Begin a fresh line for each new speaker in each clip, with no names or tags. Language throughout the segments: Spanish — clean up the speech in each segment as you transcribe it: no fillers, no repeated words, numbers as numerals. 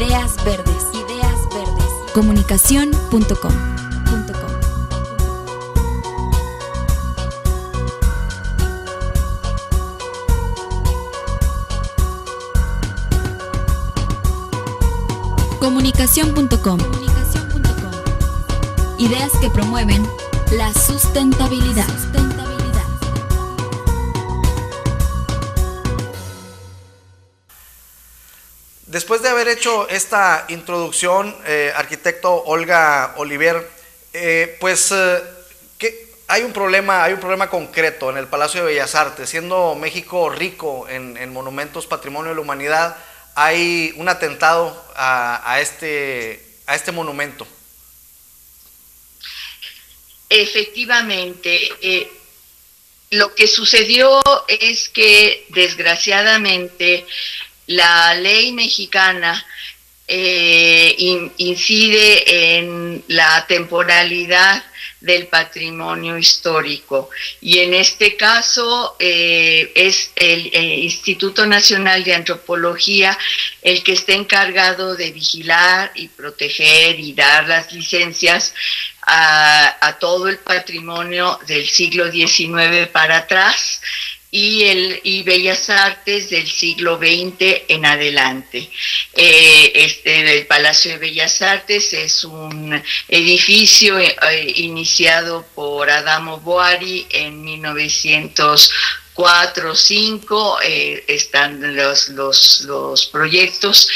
Ideas verdes. Ideas verdes. Comunicación.com. Comunicación.com. Ideas que promueven la sustentabilidad.
Después de haber hecho esta introducción, arquitecto Olga Oliver, hay un problema concreto en el Palacio de Bellas Artes. Siendo México rico en monumentos patrimonio de la humanidad, hay un atentado a este monumento.
Efectivamente, lo que sucedió es que desgraciadamente la ley mexicana incide en la temporalidad del patrimonio histórico, y en este caso es el Instituto Nacional de Antropología el que está encargado de vigilar y proteger y dar las licencias a todo el patrimonio del siglo XIX para atrás, y Bellas Artes del siglo XX en adelante. El Palacio de Bellas Artes es un edificio iniciado por Adamo Boari en 1904-05, están los proyectos,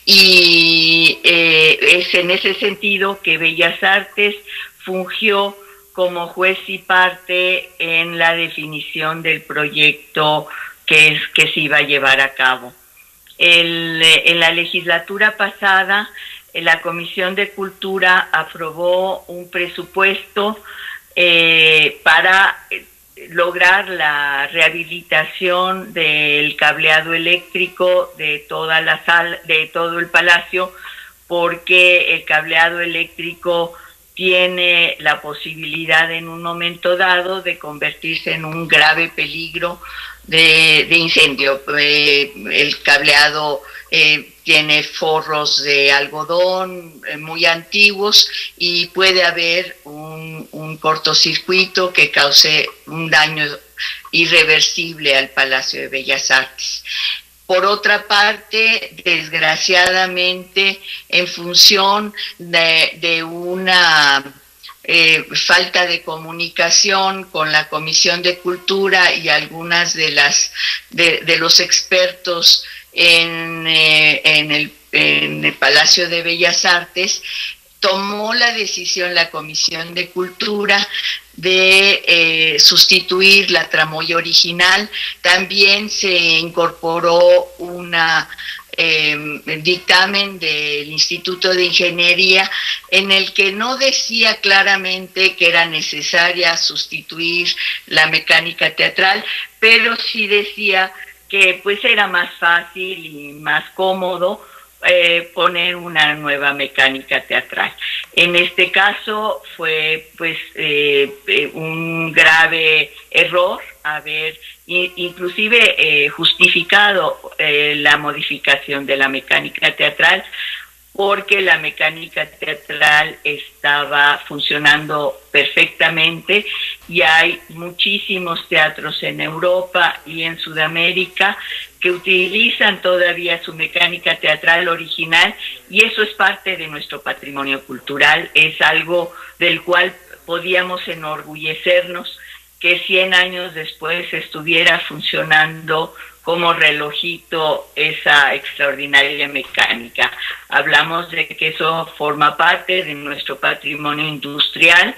y es en ese sentido que Bellas Artes fungió como juez y parte en la definición del proyecto que se iba a llevar a cabo. En la legislatura pasada, la Comisión de Cultura aprobó un presupuesto para lograr la rehabilitación del cableado eléctrico de toda la sala, de todo el palacio, porque el cableado eléctrico tiene la posibilidad en un momento dado de convertirse en un grave peligro de incendio. El cableado tiene forros de algodón muy antiguos y puede haber un cortocircuito que cause un daño irreversible al Palacio de Bellas Artes. Por otra parte, desgraciadamente, en función de una falta de comunicación con la Comisión de Cultura y algunas de los expertos en el Palacio de Bellas Artes, tomó la decisión la Comisión de Cultura de sustituir la tramoya original. También se incorporó un dictamen del Instituto de Ingeniería en el que no decía claramente que era necesaria sustituir la mecánica teatral, pero sí decía que pues era más fácil y más cómodo poner una nueva mecánica teatral. En este caso fue pues un grave error haber inclusive justificado la modificación de la mecánica teatral, porque la mecánica teatral estaba funcionando perfectamente y hay muchísimos teatros en Europa y en Sudamérica que utilizan todavía su mecánica teatral original, y eso es parte de nuestro patrimonio cultural, es algo del cual podíamos enorgullecernos que 100 años después estuviera funcionando como relojito esa extraordinaria mecánica. Hablamos de que eso forma parte de nuestro patrimonio industrial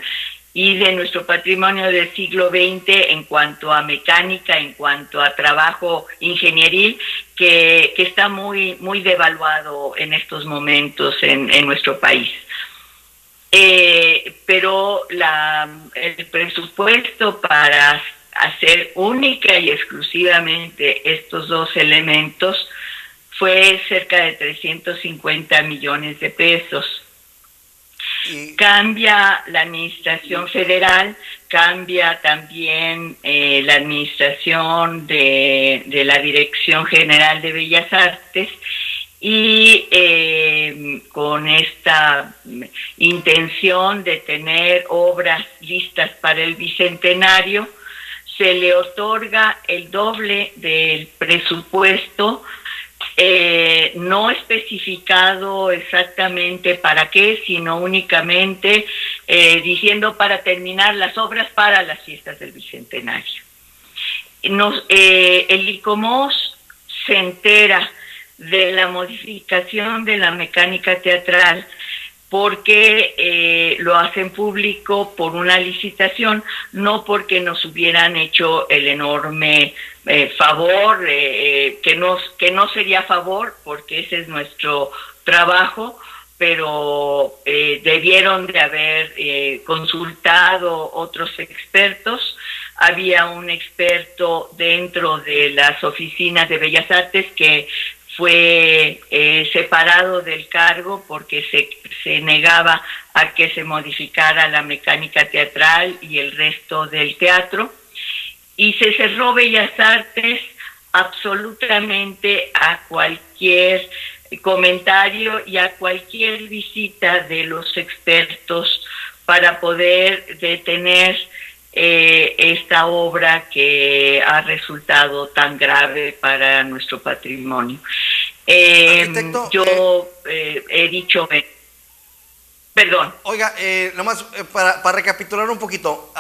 y de nuestro patrimonio del siglo XX en cuanto a mecánica, en cuanto a trabajo ingenieril, que está muy, muy devaluado en estos momentos en nuestro país. Pero el presupuesto para hacer única y exclusivamente estos dos elementos fue cerca de 350 millones de pesos. Cambia la administración federal, cambia también la administración de la Dirección General de Bellas Artes, y con esta intención de tener obras listas para el bicentenario, se le otorga el doble del presupuesto, no especificado exactamente para qué, sino únicamente diciendo para terminar las obras para las fiestas del bicentenario. El ICOMOS se entera de la modificación de la mecánica teatral porque lo hacen público por una licitación, no porque nos hubieran hecho el enorme favor, que no sería favor, porque ese es nuestro trabajo, pero debieron de haber consultado otros expertos. Había un experto dentro de las oficinas de Bellas Artes que fue separado del cargo porque se negaba a que se modificara la mecánica teatral y el resto del teatro, y se cerró Bellas Artes absolutamente a cualquier comentario y a cualquier visita de los expertos para poder detener esta obra que ha resultado tan grave para nuestro patrimonio. Yo he dicho... Perdón.
Oiga, nomás para recapitular un poquito,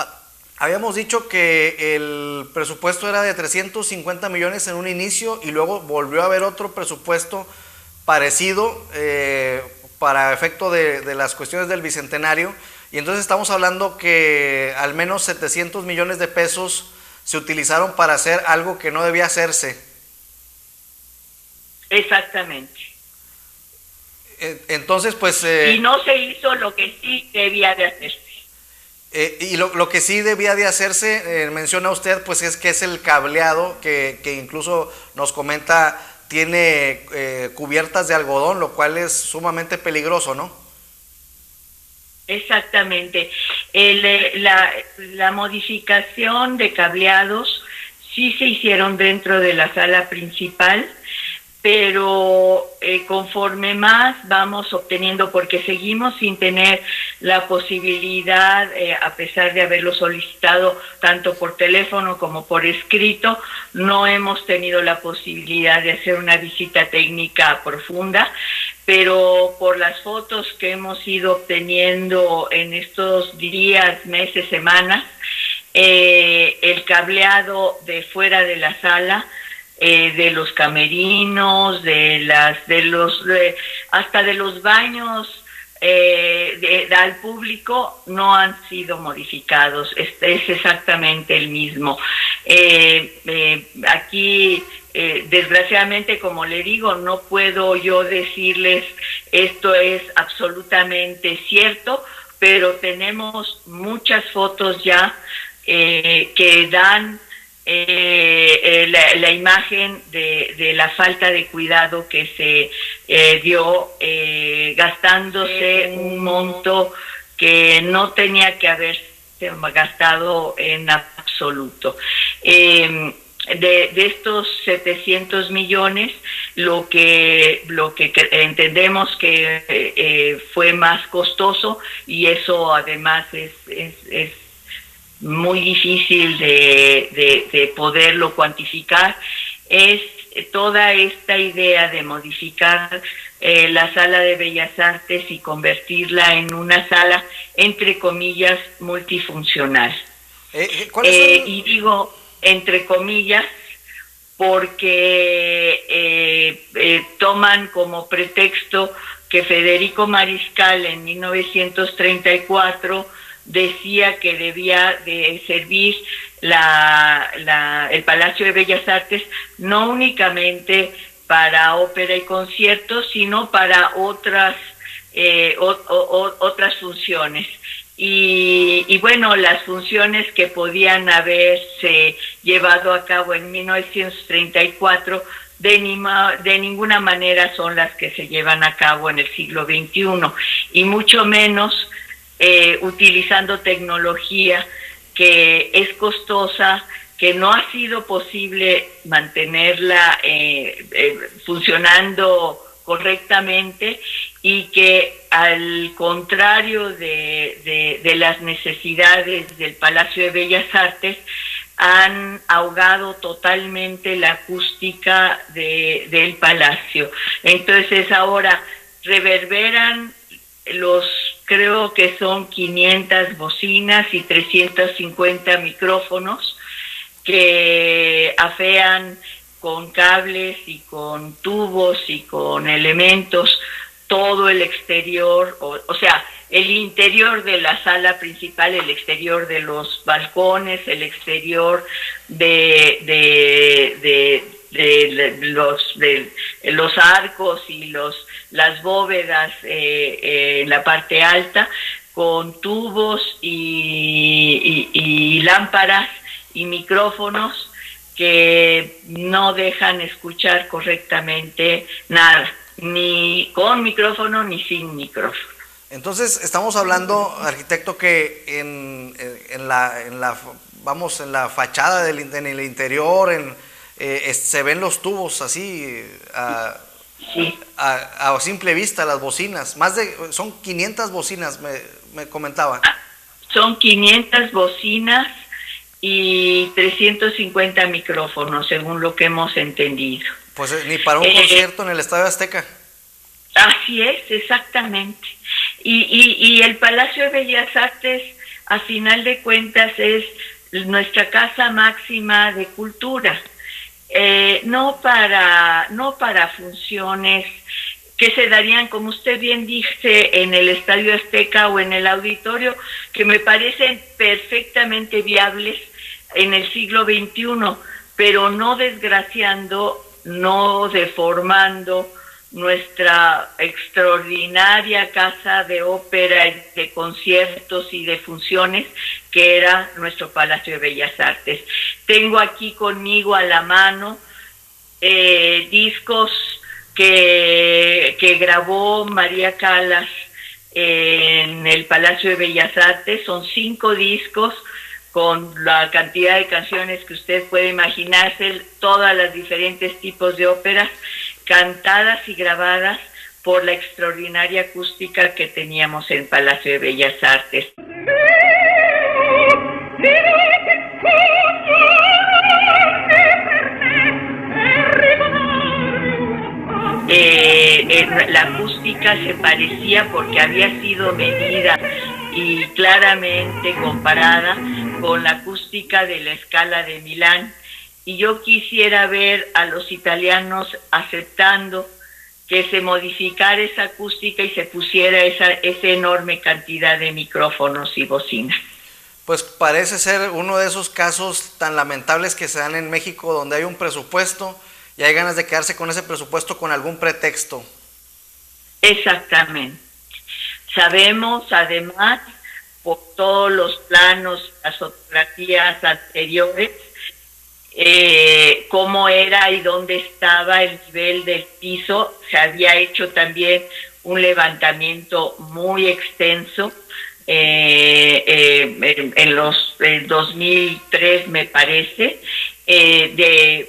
habíamos dicho que el presupuesto era de 350 millones en un inicio y luego volvió a haber otro presupuesto parecido para efecto de las cuestiones del Bicentenario. Y entonces estamos hablando que al menos 700 millones de pesos se utilizaron para hacer algo que no debía hacerse.
Exactamente.
Entonces, pues...
y no se hizo lo que sí debía de hacerse.
Y lo que sí debía de hacerse, menciona usted, pues es que es el cableado, que incluso nos comenta, tiene cubiertas de algodón, lo cual es sumamente peligroso, ¿no?
Exactamente. La modificación de cableados sí se hicieron dentro de la sala principal, pero conforme más vamos obteniendo, porque seguimos sin tener la posibilidad, a pesar de haberlo solicitado tanto por teléfono como por escrito, no hemos tenido la posibilidad de hacer una visita técnica profunda, pero por las fotos que hemos ido obteniendo en estos días, meses, semanas, el cableado de fuera de la sala, de los camerinos, hasta de los baños al público no han sido modificados, es exactamente el mismo. Aquí, desgraciadamente, como le digo, no puedo yo decirles esto es absolutamente cierto, pero tenemos muchas fotos ya que dan la imagen de la falta de cuidado que se dio, gastándose un monto que no tenía que haberse gastado en absoluto. De estos 700 millones, lo que entendemos que fue más costoso, y eso además es muy difícil de poderlo cuantificar, es toda esta idea de modificar la sala de Bellas Artes y convertirla en una sala, entre comillas, multifuncional. Y digo entre comillas porque toman como pretexto que Federico Mariscal en 1934 decía que debía de servir el Palacio de Bellas Artes no únicamente para ópera y conciertos, sino para otras funciones. Y bueno, las funciones que podían haberse llevado a cabo en 1934 de ninguna manera son las que se llevan a cabo en el siglo XXI, y mucho menos utilizando tecnología que es costosa, que no ha sido posible mantenerla funcionando correctamente y que al contrario de las necesidades del Palacio de Bellas Artes, han ahogado totalmente la acústica del palacio. Entonces ahora reverberan creo que son 500 bocinas y 350 micrófonos que afean con cables y con tubos y con elementos todo el exterior, o sea, el interior de la sala principal, el exterior de los balcones, el exterior de los arcos y las bóvedas en la parte alta, con tubos y lámparas y micrófonos que no dejan escuchar correctamente nada, ni con micrófono ni sin micrófono.
Entonces estamos hablando, arquitecto, que en la fachada en el interior se ven los tubos así
sí,
a simple vista, las bocinas. Son 500 bocinas, me comentaba.
Son 500 bocinas y 350 micrófonos, según lo que hemos entendido.
Pues ni para un concierto en el Estadio Azteca.
Así es, exactamente. Y el Palacio de Bellas Artes, a final de cuentas, es nuestra casa máxima de cultura. No para funciones que se darían, como usted bien dice, en el Estadio Azteca o en el auditorio, que me parecen perfectamente viables en el siglo XXI, pero no desgraciando, no deformando nuestra extraordinaria casa de ópera, de conciertos y de funciones, que era nuestro Palacio de Bellas Artes. Tengo aquí conmigo a la mano discos que grabó María Callas en el Palacio de Bellas Artes. Son 5 discos con la cantidad de canciones que usted puede imaginarse, todas las diferentes tipos de óperas, cantadas y grabadas por la extraordinaria acústica que teníamos en Palacio de Bellas Artes. La acústica se parecía porque había sido medida y claramente comparada con la acústica de la Scala de Milán. Y yo quisiera ver a los italianos aceptando que se modificara esa acústica y se pusiera esa enorme cantidad de micrófonos y bocinas.
Pues parece ser uno de esos casos tan lamentables que se dan en México, donde hay un presupuesto y hay ganas de quedarse con ese presupuesto con algún pretexto.
Exactamente. Sabemos, además, por todos los planos, las fotografías anteriores, cómo era y dónde estaba el nivel del piso. Se había hecho también un levantamiento muy extenso en los 2003, me parece,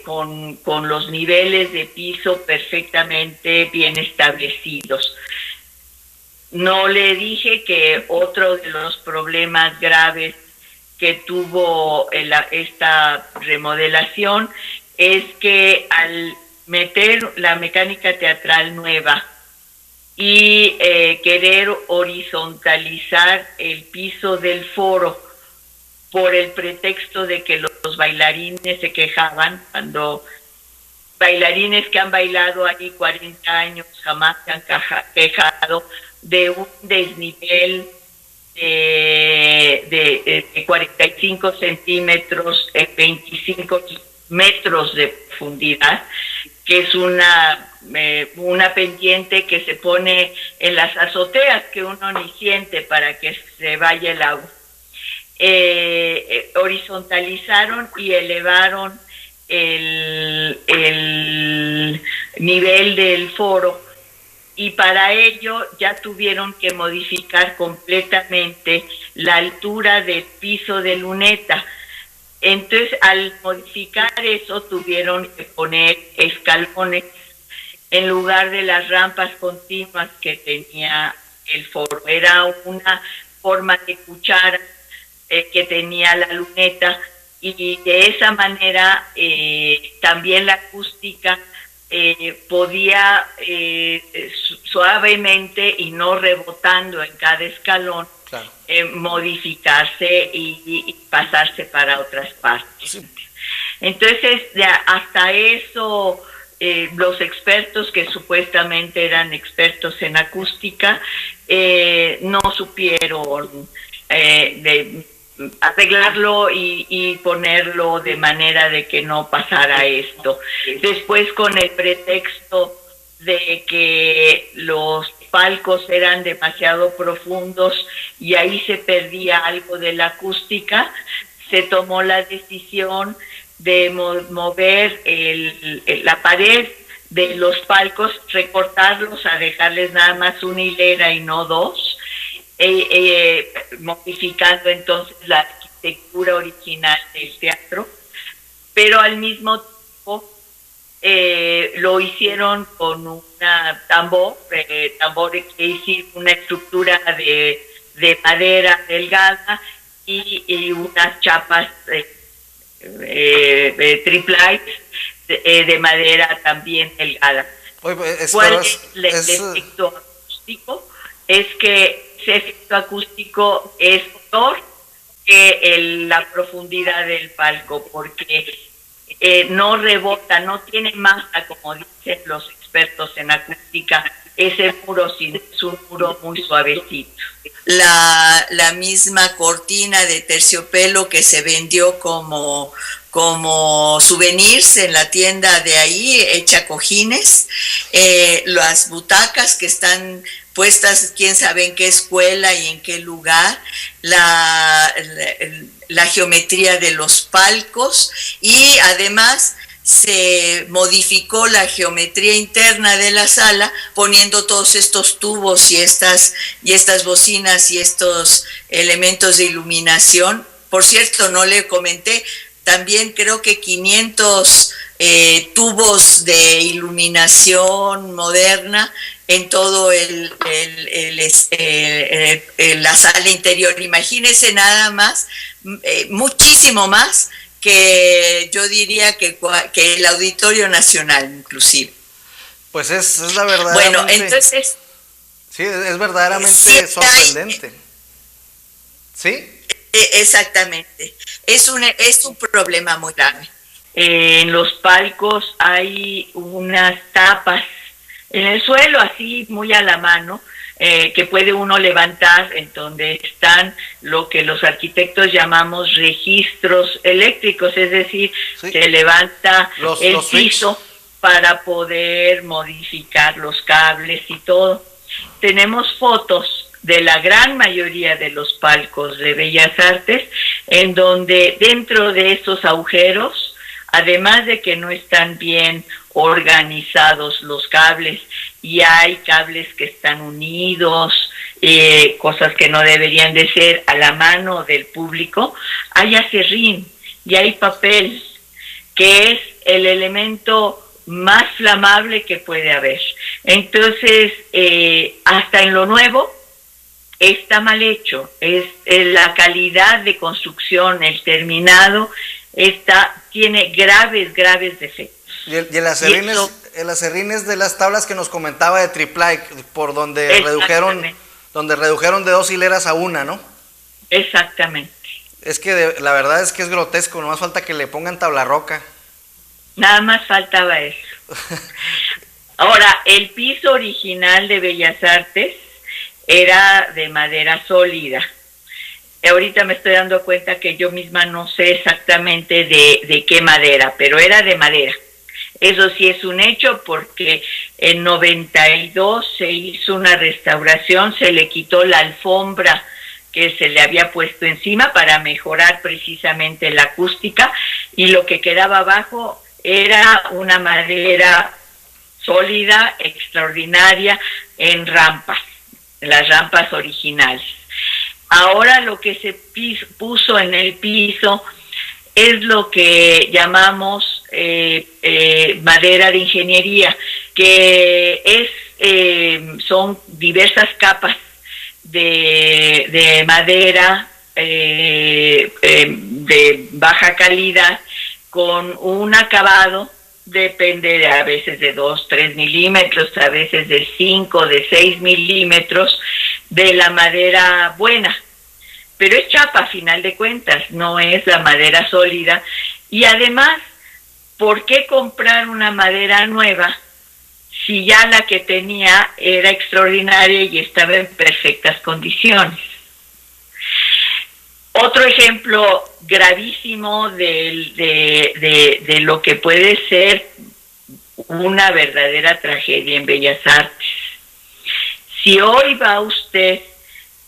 con los niveles de piso perfectamente bien establecidos. No le dije que otro de los problemas graves que tuvo esta remodelación es que al meter la mecánica teatral nueva y querer horizontalizar el piso del foro por el pretexto de que los bailarines se quejaban, cuando bailarines que han bailado ahí 40 años jamás se han quejado de un desnivel de 45 centímetros, 25 metros de profundidad, que es una pendiente que se pone en las azoteas, que uno ni siente para que se vaya el agua. Horizontalizaron y elevaron el nivel del foro, y para ello ya tuvieron que modificar completamente la altura del piso de luneta. Entonces, al modificar eso, tuvieron que poner escalones en lugar de las rampas continuas que tenía el foro. Era una forma de cuchara que tenía la luneta, y de esa manera también la acústica podía suavemente y no rebotando en cada escalón, claro, modificarse y pasarse para otras partes. Sí. Entonces, hasta eso, los expertos que supuestamente eran expertos en acústica no supieron arreglarlo y ponerlo de manera de que no pasara esto. Después, con el pretexto de que los palcos eran demasiado profundos y ahí se perdía algo de la acústica, se tomó la decisión de mover la pared de los palcos, recortarlos a dejarles nada más una hilera y no dos, modificando entonces la arquitectura original del teatro, pero al mismo tiempo lo hicieron con una tambor que decir, una estructura de madera delgada y unas chapas triplight de madera también delgada. ¿Cuál es el efecto acústico? Es que ese efecto acústico es menor que la profundidad del palco, porque no rebota, no tiene masa, como dicen los expertos en acústica, ese muro, sino es un muro muy suavecito.
La misma cortina de terciopelo que se vendió como souvenirs en la tienda de ahí, hecha cojines, las butacas que están puestas, quién sabe en qué escuela y en qué lugar, la geometría de los palcos, y además se modificó la geometría interna de la sala poniendo todos estos tubos y estas bocinas y estos elementos de iluminación. Por cierto, no le comenté, también creo que 500 tubos de iluminación moderna en todo la sala interior. Imagínense nada más, muchísimo más que yo diría que el Auditorio Nacional, inclusive.
Pues es la verdad.
Bueno, entonces...
Sí, es verdaderamente sorprendente. ¿Sí?
Exactamente. Es un problema muy grave.
En los palcos hay unas tapas en el suelo, así muy a la mano, que puede uno levantar, en donde están lo que los arquitectos llamamos registros eléctricos, es decir, sí, se levanta el piso para poder modificar los cables y todo. Tenemos fotos de la gran mayoría de los palcos de Bellas Artes, en donde dentro de esos agujeros, además de que no están bien organizados los cables, y hay cables que están unidos, cosas que no deberían de ser a la mano del público, hay acerrín y hay papel, que es el elemento más flamable que puede haber. Entonces, hasta en lo nuevo está mal hecho, la calidad de construcción, el terminado, tiene graves defectos.
Y el acerrín es de las tablas que nos comentaba de triplay, por donde redujeron de 2 hileras a 1, ¿no?
Exactamente.
Es que la verdad es que es grotesco, nomás falta que le pongan tabla roca.
Nada más faltaba eso. Ahora, el piso original de Bellas Artes era de madera sólida. Ahorita me estoy dando cuenta que yo misma no sé exactamente de qué madera, pero era de madera. Eso sí es un hecho, porque en 92 se hizo una restauración, se le quitó la alfombra que se le había puesto encima para mejorar precisamente la acústica, y lo que quedaba abajo era una madera sólida, extraordinaria, en rampas, las rampas originales. Ahora lo que se puso en el piso es lo que llamamos madera de ingeniería, que son diversas capas de madera de baja calidad, con un acabado, depende a veces de 2, 3 milímetros, a veces de 5, de 6 milímetros de la madera buena. Pero es chapa a final de cuentas, no es la madera sólida. Y además, ¿por qué comprar una madera nueva si ya la que tenía era extraordinaria y estaba en perfectas condiciones? Otro ejemplo gravísimo de lo que puede ser una verdadera tragedia en Bellas Artes. Si hoy va usted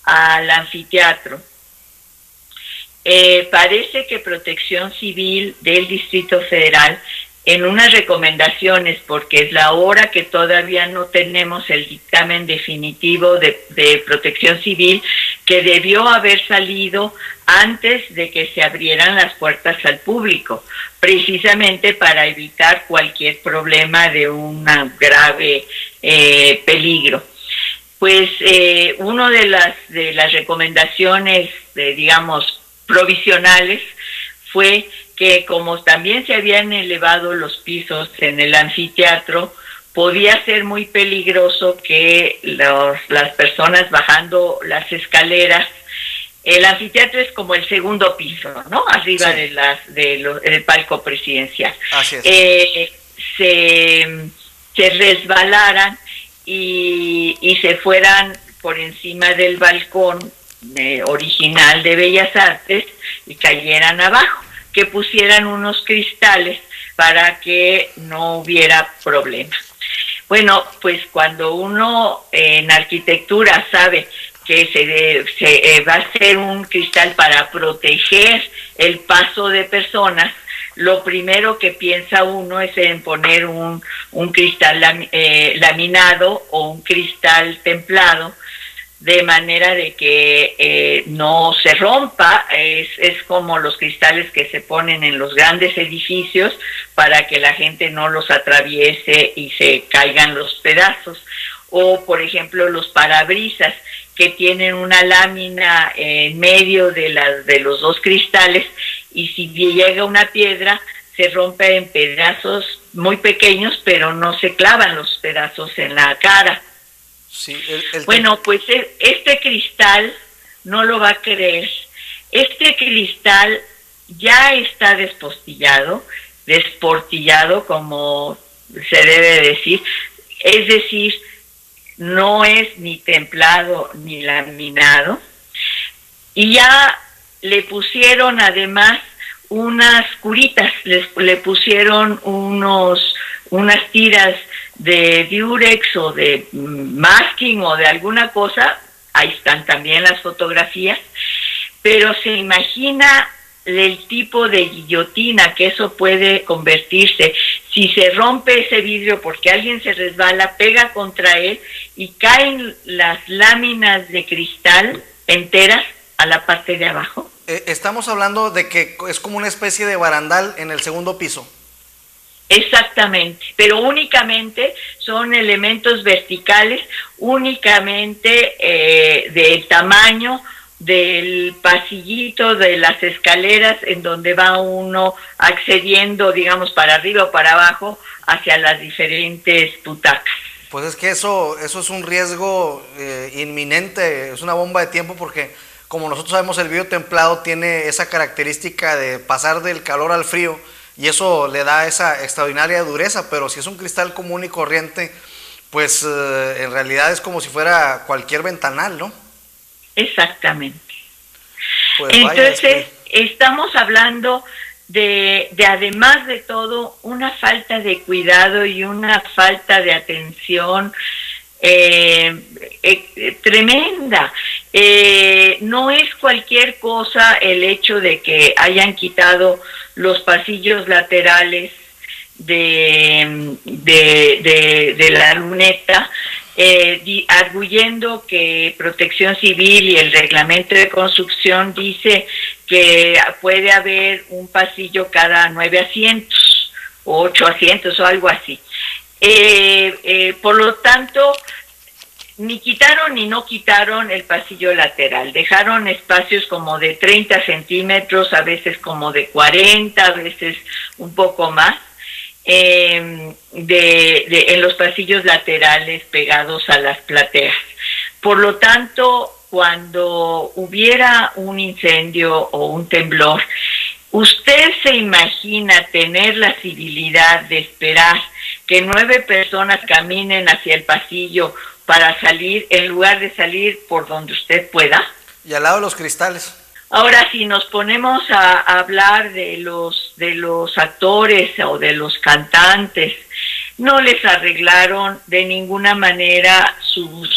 al anfiteatro, parece que Protección Civil del Distrito Federal, en unas recomendaciones, porque es la hora que todavía no tenemos el dictamen definitivo de Protección Civil, que debió haber salido antes de que se abrieran las puertas al público, precisamente para evitar cualquier problema de un grave peligro. Pues una de las recomendaciones, digamos, provisionales fue que, como también se habían elevado los pisos en el anfiteatro, podía ser muy peligroso que las personas bajando las escaleras, el anfiteatro es como el segundo piso, ¿no? Arriba sí, del palco presidencial. Así es. Se resbalaran y se fueran por encima del balcón original de Bellas Artes y cayeran abajo, que pusieran unos cristales para que no hubiera problema. Bueno, pues cuando uno en arquitectura sabe que se va a hacer un cristal para proteger el paso de personas, lo primero que piensa uno es en poner un cristal laminado o un cristal templado, de manera de que no se rompa. Es como los cristales que se ponen en los grandes edificios para que la gente no los atraviese y se caigan los pedazos. O, por ejemplo, los parabrisas, que tienen una lámina en medio de los dos cristales, y si llega una piedra se rompe en pedazos muy pequeños, pero no se clavan los pedazos en la cara. Sí, bueno, pues este cristal, no lo va a creer, este cristal ya está desportillado, como se debe decir, es decir, no es ni templado ni laminado, y ya le pusieron además unas curitas, le pusieron unas tiras de Durex o de masking o de alguna cosa. Ahí están también las fotografías, pero se imagina el tipo de guillotina que eso puede convertirse si se rompe ese vidrio porque alguien se resbala, pega contra él y caen las láminas de cristal enteras a la parte de abajo.
Estamos hablando de que es como una especie de barandal en el segundo piso.
Exactamente, pero únicamente son elementos verticales, únicamente del tamaño del pasillito de las escaleras en donde va uno accediendo, digamos, para arriba o para abajo hacia las diferentes butacas.
Pues es que eso es un riesgo inminente, es una bomba de tiempo, porque como nosotros sabemos, el vidrio templado tiene esa característica de pasar del calor al frío, y eso le da esa extraordinaria dureza. Pero si es un cristal común y corriente, pues en realidad es como si fuera cualquier ventanal, ¿no?
Exactamente. Pues entonces, estamos hablando de además de todo, una falta de cuidado y una falta de atención tremenda. No es cualquier cosa el hecho de que hayan quitado los pasillos laterales de la luneta, arguyendo que Protección Civil y el reglamento de construcción dice que puede haber un pasillo cada 9 asientos o 8 asientos o algo así. Por lo tanto, ni quitaron ni no quitaron el pasillo lateral, dejaron espacios como de 30 centímetros, a veces como de 40, a veces un poco más, en los pasillos laterales pegados a las plateas. Por lo tanto, cuando hubiera un incendio o un temblor, ¿usted se imagina tener la civilidad de esperar que 9 personas caminen hacia el pasillo para salir, en lugar de salir por donde usted pueda?
Y al lado de los cristales.
Ahora, si nos ponemos a hablar de los actores o de los cantantes, no les arreglaron de ninguna manera sus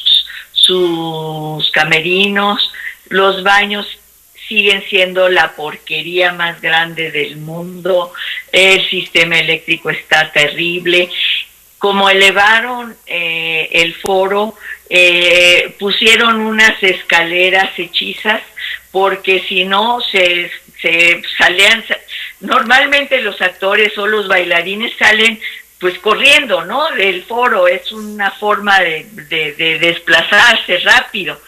camerinos, los baños siguen siendo la porquería más grande del mundo, el sistema eléctrico está terrible. Como elevaron el foro, pusieron unas escaleras hechizas, porque si no se salían. Normalmente los actores o los bailarines salen pues corriendo, ¿no?, del foro, es una forma de desplazarse rápido.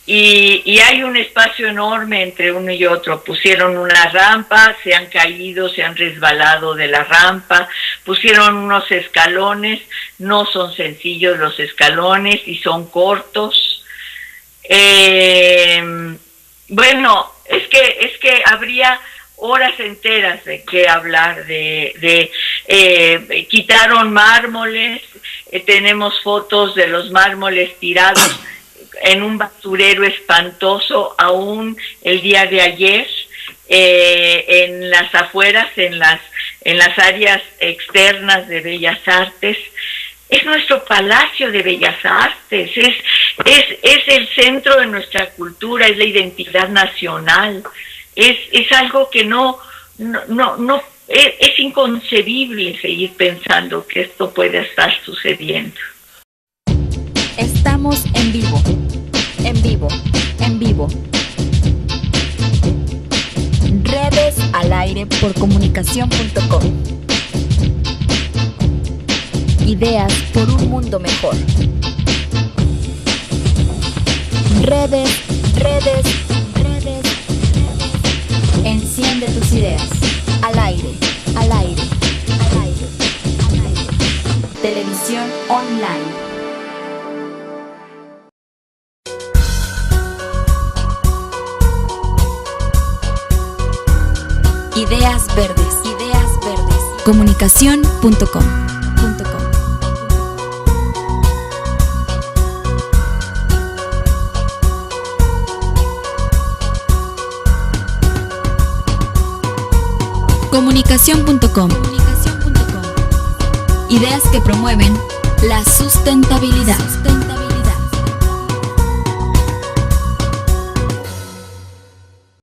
Y hay un espacio enorme entre uno y otro. Pusieron una rampa, se han caído, se han resbalado de la rampa, pusieron unos escalones, no son sencillos los escalones y son cortos. Bueno, es que habría horas enteras de qué hablar quitaron mármoles, tenemos fotos de los mármoles tirados en un basurero espantoso aún el día de ayer, en las afueras, en las áreas externas de Bellas Artes. Es nuestro Palacio de Bellas Artes, es el centro de nuestra cultura, es la identidad nacional, es algo que no es inconcebible seguir pensando que esto puede estar sucediendo.
Estamos en vivo, en vivo, en vivo. Redes al aire por comunicación.com. Ideas por un mundo mejor. Redes. Enciende tus ideas. Al aire. Televisión online. Ideas verdes. Comunicación.com. Comunicación.com. Ideas que promueven la sustentabilidad.